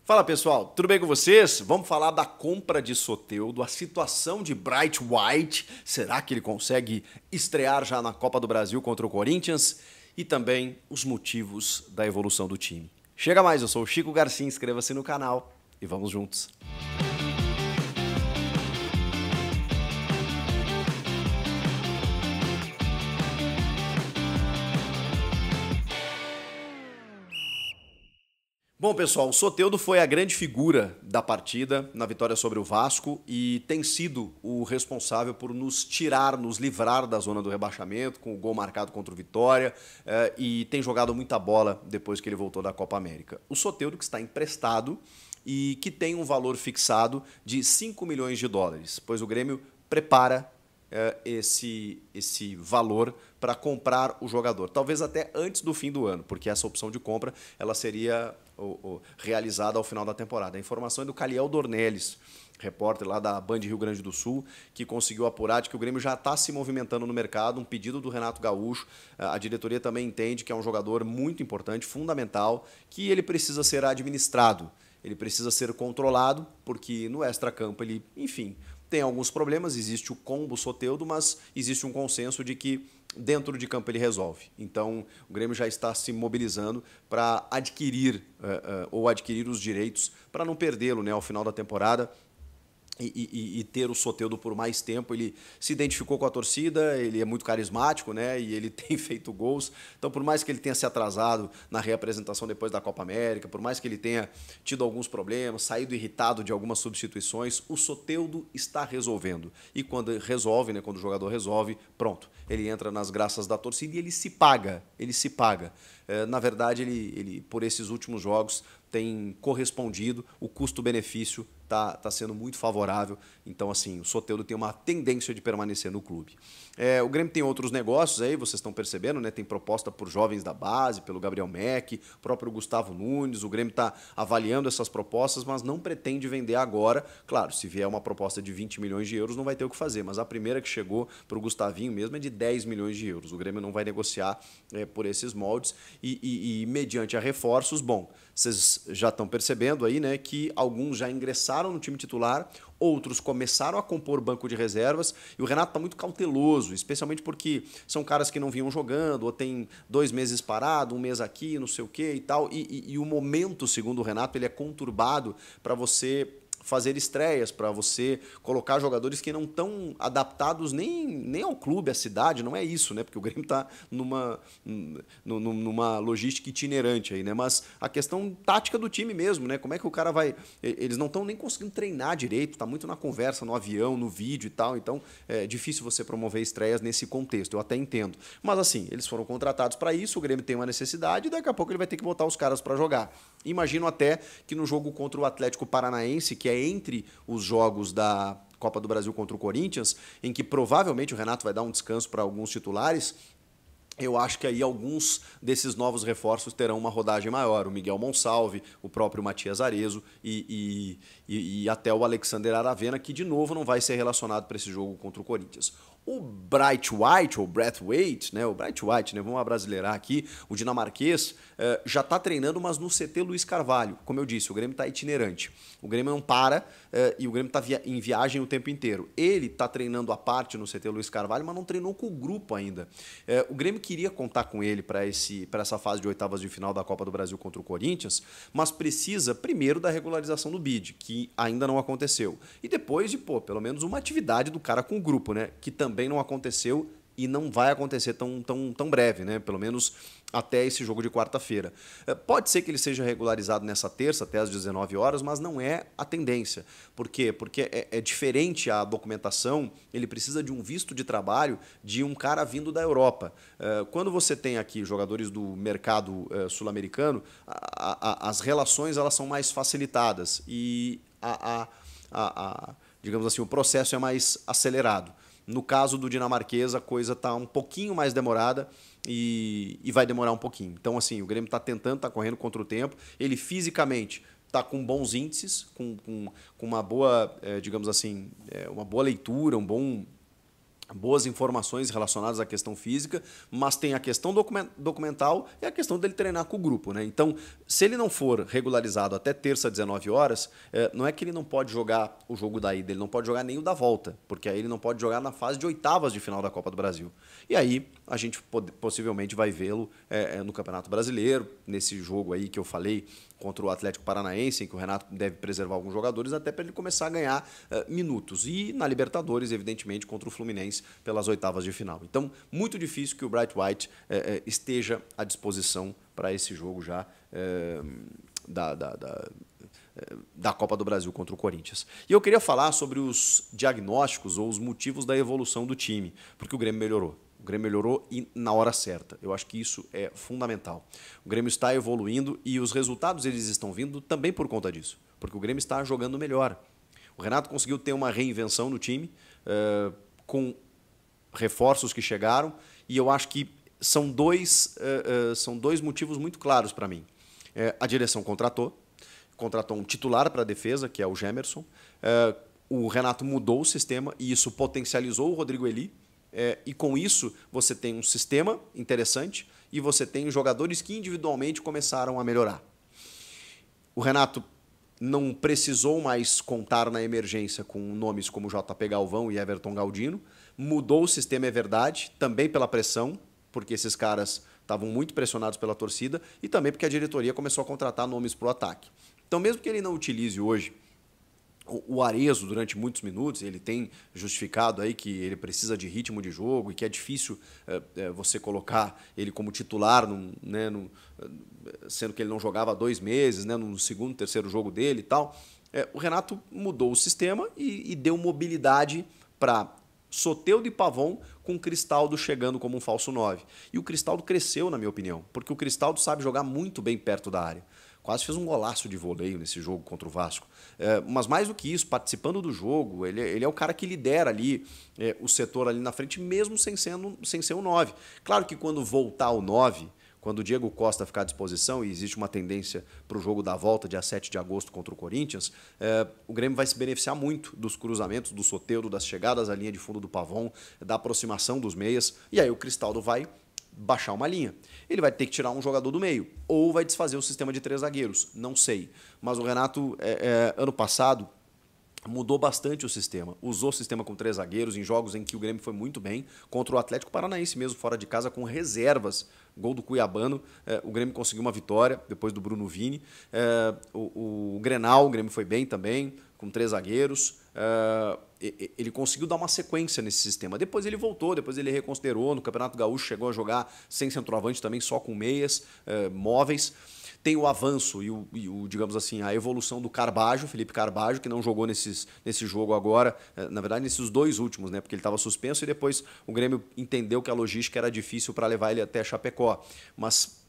Fala pessoal, tudo bem com vocês? Vamos falar da compra de Soteldo, a situação de Bright White. Será que ele consegue estrear já na Copa do Brasil contra o Corinthians? E também os motivos da evolução do time. Chega mais, eu sou o Chico Garcia, inscreva-se no canal e vamos juntos. Bom, pessoal, o Soteldo foi a grande figura da partida na vitória sobre o Vasco e tem sido o responsável por nos tirar, nos livrar da zona do rebaixamento, com o gol marcado contra o Vitória, e tem jogado muita bola depois que ele voltou da Copa América. O Soteldo, que está emprestado e que tem um valor fixado de 5 milhões de dólares, pois o Grêmio prepara esse valor para comprar o jogador, talvez até antes do fim do ano, porque essa opção de compra ela seria realizada ao final da temporada. A informação é do Caliel Dornelles, repórter lá da Band Rio Grande do Sul, que conseguiu apurar de que o Grêmio já está se movimentando no mercado, um pedido do Renato Gaúcho. A diretoria também entende que é um jogador muito importante, fundamental, que ele precisa ser administrado, ele precisa ser controlado, porque no extracampo ele, enfim, tem alguns problemas, existe o combo Soteldo, mas existe um consenso de que dentro de campo ele resolve. Então, o Grêmio já está se mobilizando para adquirir os direitos para não perdê-lo, né, ao final da temporada. E ter o Soteldo por mais tempo. Ele se identificou com a torcida, ele é muito carismático, né? E ele tem feito gols. Então, por mais que ele tenha se atrasado na reapresentação depois da Copa América, por mais que ele tenha tido alguns problemas, saído irritado de algumas substituições, o Soteldo está resolvendo. E quando resolve, né? Quando o jogador resolve, pronto, ele entra nas graças da torcida e ele se paga. Ele se paga. Na verdade, ele por esses últimos jogos tem correspondido, o custo-benefício está sendo muito favorável. Então, assim, o Soteldo tem uma tendência de permanecer no clube. O Grêmio tem outros negócios aí, vocês estão percebendo, né? Tem proposta por jovens da base, pelo Gabriel Meck, próprio Gustavo Nunes. O Grêmio está avaliando essas propostas, mas não pretende vender agora. Claro, se vier uma proposta de 20 milhões de euros, não vai ter o que fazer. Mas a primeira que chegou para o Gustavinho mesmo é de 10 milhões de euros. O Grêmio não vai negociar por esses moldes. E mediante a reforços, bom, vocês já estão percebendo aí, né, que alguns já ingressaram no time titular, outros começaram a compor banco de reservas, e o Renato está muito cauteloso, especialmente porque são caras que não vinham jogando, ou tem 2 meses parado, 1 mês aqui, não sei o quê e tal, e o momento, segundo o Renato, ele é conturbado para você fazer estreias, para você colocar jogadores que não estão adaptados nem ao clube, à cidade, não é isso, né? Porque o Grêmio está numa logística itinerante aí, né? Mas a questão tática do time mesmo, né? Como é que o cara vai... Eles não estão nem conseguindo treinar direito, está muito na conversa, no avião, no vídeo e tal, então é difícil você promover estreias nesse contexto, eu até entendo. Mas assim, eles foram contratados para isso, o Grêmio tem uma necessidade e daqui a pouco ele vai ter que botar os caras para jogar. Imagino até que no jogo contra o Atlético Paranaense, que é entre os jogos da Copa do Brasil contra o Corinthians, em que provavelmente o Renato vai dar um descanso para alguns titulares, eu acho que aí alguns desses novos reforços terão uma rodagem maior. O Miguel Monsalve, o próprio Matias Arezo e até o Alexander Aravena, que de novo não vai ser relacionado para esse jogo contra o Corinthians. O Bright White, ou Braithwaite, né? O Bright White, né? Vamos abrasileirar aqui, o dinamarquês, já está treinando, mas no CT Luiz Carvalho. Como eu disse, o Grêmio está itinerante. O Grêmio não para e o Grêmio está em viagem o tempo inteiro. Ele está treinando à parte no CT Luiz Carvalho, mas não treinou com o grupo ainda. O Grêmio queria contar com ele para essa fase de oitavas de final da Copa do Brasil contra o Corinthians, mas precisa primeiro da regularização do BID, que ainda não aconteceu. E depois de, pelo menos uma atividade do cara com o grupo, né? Que também não aconteceu e não vai acontecer tão breve, né? Pelo menos até esse jogo de quarta-feira. Pode ser que ele seja regularizado nessa terça, até às 19 horas, mas não é a tendência. Por quê? Porque é diferente a documentação, ele precisa de um visto de trabalho de um cara vindo da Europa. Quando você tem aqui jogadores do mercado sul-americano, as relações elas são mais facilitadas e digamos assim, o processo é mais acelerado. No caso do dinamarquês, a coisa está um pouquinho mais demorada e vai demorar um pouquinho. Então, assim, o Grêmio está tentando, está correndo contra o tempo. Ele fisicamente está com bons índices, com uma boa, digamos assim, uma boa leitura, um bom boas informações relacionadas à questão física, mas tem a questão documental e a questão dele treinar com o grupo, né? Então, se ele não for regularizado até terça, 19 horas, não é que ele não pode jogar o jogo da ida, ele não pode jogar nem o da volta, porque aí ele não pode jogar na fase de oitavas de final da Copa do Brasil. E aí a gente possivelmente vai vê-lo no Campeonato Brasileiro, nesse jogo aí que eu falei contra o Atlético Paranaense, em que o Renato deve preservar alguns jogadores até para ele começar a ganhar minutos. E na Libertadores, evidentemente, contra o Fluminense pelas oitavas de final. Então, muito difícil que o Bright White esteja à disposição para esse jogo já da Copa do Brasil contra o Corinthians. E eu queria falar sobre os diagnósticos ou os motivos da evolução do time, porque o Grêmio melhorou. O Grêmio melhorou e na hora certa. Eu acho que isso é fundamental. O Grêmio está evoluindo e os resultados eles estão vindo também por conta disso, porque o Grêmio está jogando melhor. O Renato conseguiu ter uma reinvenção no time com reforços que chegaram e eu acho que são dois motivos muito claros para mim. A direção contratou um titular para a defesa, que é o Gemerson. O Renato mudou o sistema e isso potencializou o Rodrigo Eli. E com isso você tem um sistema interessante e você tem jogadores que individualmente começaram a melhorar. O Renato não precisou mais contar na emergência com nomes como JP Galvão e Everton Galdino. Mudou o sistema, é verdade, também pela pressão, porque esses caras estavam muito pressionados pela torcida e também porque a diretoria começou a contratar nomes para o ataque. Então, mesmo que ele não utilize hoje o Arezzo durante muitos minutos, ele tem justificado aí que ele precisa de ritmo de jogo e que é difícil você colocar ele como titular, sendo que ele não jogava há 2 meses, no segundo, terceiro jogo dele e tal. O Renato mudou o sistema e deu mobilidade para Soteldo e Pavon, com o Cristaldo chegando como um falso 9. E o Cristaldo cresceu, na minha opinião, porque o Cristaldo sabe jogar muito bem perto da área. Quase fez um golaço de voleio nesse jogo contra o Vasco. Mas mais do que isso, participando do jogo, ele é o cara que lidera ali o setor ali na frente, mesmo sem ser o 9. Claro que quando voltar o 9, quando o Diego Costa ficar à disposição, e existe uma tendência para o jogo da volta, dia 7 de agosto contra o Corinthians, o Grêmio vai se beneficiar muito dos cruzamentos do Soteldo, das chegadas à linha de fundo do Pavon, da aproximação dos meias, e aí o Cristaldo vai baixar uma linha. Ele vai ter que tirar um jogador do meio, ou vai desfazer o sistema de 3 zagueiros, não sei. Mas o Renato, ano passado, mudou bastante o sistema. Usou o sistema com 3 zagueiros em jogos em que o Grêmio foi muito bem, contra o Atlético Paranaense mesmo, fora de casa, com reservas. Gol do Cuiabano, o Grêmio conseguiu uma vitória, depois do Bruno Vini. O Grenal, o Grêmio foi bem também, com 3 zagueiros. Ele conseguiu dar uma sequência nesse sistema. Depois ele voltou, depois ele reconsiderou. No Campeonato Gaúcho chegou a jogar sem centroavante também, só com meias móveis. Tem o avanço e digamos assim, a evolução do Carbajo, Felipe Carbajo, que não jogou nesse jogo agora, na verdade nesses 2 últimos, né, porque ele estava suspenso e depois o Grêmio entendeu que a logística era difícil para levar ele até Chapecó. Mas,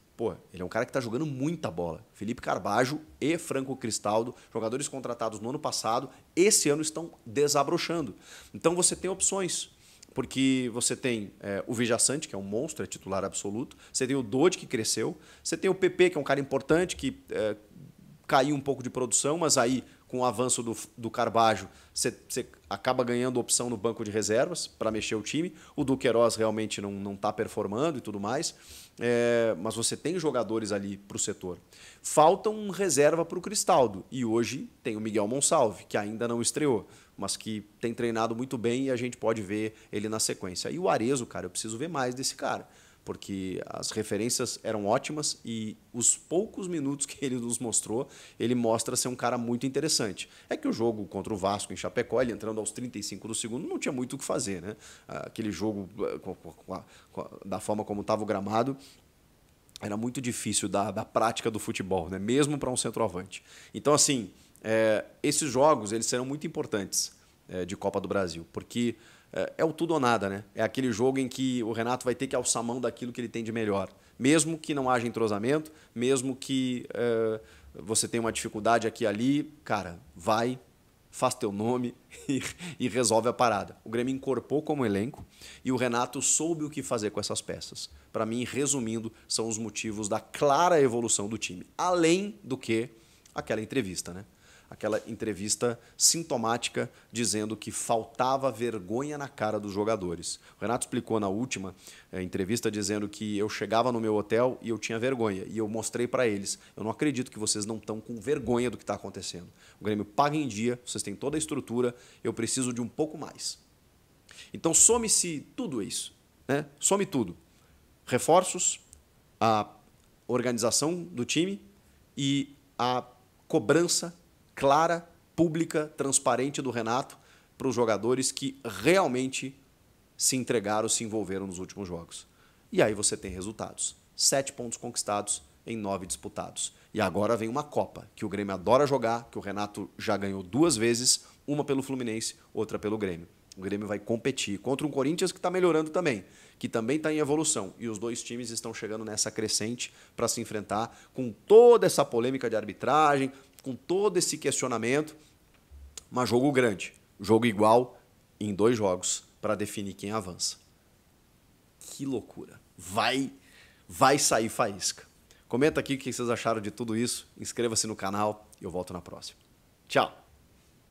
ele é um cara que está jogando muita bola. Felipe Carbajo e Franco Cristaldo, jogadores contratados no ano passado, esse ano estão desabrochando. Então você tem opções. Porque você tem o Vijaçante, que é um monstro, é titular absoluto. Você tem o Dodi, que cresceu. Você tem o PP, que é um cara importante, que caiu um pouco de produção, mas aí, com o avanço do Carbajo, você acaba ganhando opção no banco de reservas para mexer o time. O Duqueiroz realmente não está performando e tudo mais. Mas você tem jogadores ali para o setor. Falta um reserva para o Cristaldo. E hoje tem o Miguel Monsalve, que ainda não estreou, mas que tem treinado muito bem e a gente pode ver ele na sequência. E o Arezzo, cara, eu preciso ver mais desse cara, porque as referências eram ótimas e os poucos minutos que ele nos mostrou, ele mostra ser um cara muito interessante. É que o jogo contra o Vasco em Chapecó, ele entrando aos 35 do segundo, não tinha muito o que fazer, né? Aquele jogo, da forma como estava o gramado, era muito difícil da prática do futebol, né? Mesmo para um centroavante. Então, assim, esses jogos eles serão muito importantes de Copa do Brasil, porque é o tudo ou nada, né? É aquele jogo em que o Renato vai ter que alçar mão daquilo que ele tem de melhor. Mesmo que não haja entrosamento, mesmo que você tenha uma dificuldade aqui e ali, cara, vai, faz teu nome e resolve a parada. O Grêmio incorporou como elenco e o Renato soube o que fazer com essas peças. Para mim, resumindo, são os motivos da clara evolução do time. Além do que aquela entrevista, né? aquela entrevista sintomática dizendo que faltava vergonha na cara dos jogadores. O Renato explicou na última entrevista dizendo que eu chegava no meu hotel e eu tinha vergonha. E eu mostrei para eles, eu não acredito que vocês não estão com vergonha do que está acontecendo. O Grêmio paga em dia, vocês têm toda a estrutura, eu preciso de um pouco mais. Então some-se tudo isso, né? Some tudo. Reforços, a organização do time e a cobrança clara, pública, transparente do Renato para os jogadores que realmente se entregaram, se envolveram nos últimos jogos. E aí você tem resultados. 7 pontos conquistados em 9 disputados. E agora vem uma Copa, que o Grêmio adora jogar, que o Renato já ganhou 2 vezes, uma pelo Fluminense, outra pelo Grêmio. O Grêmio vai competir contra um Corinthians que está melhorando também, que também está em evolução. E os dois times estão chegando nessa crescente para se enfrentar com toda essa polêmica de arbitragem, com todo esse questionamento. Mas jogo grande, jogo igual em 2 jogos para definir quem avança. Que loucura. Vai sair faísca. Comenta aqui o que vocês acharam de tudo isso. Inscreva-se no canal e eu volto na próxima. Tchau.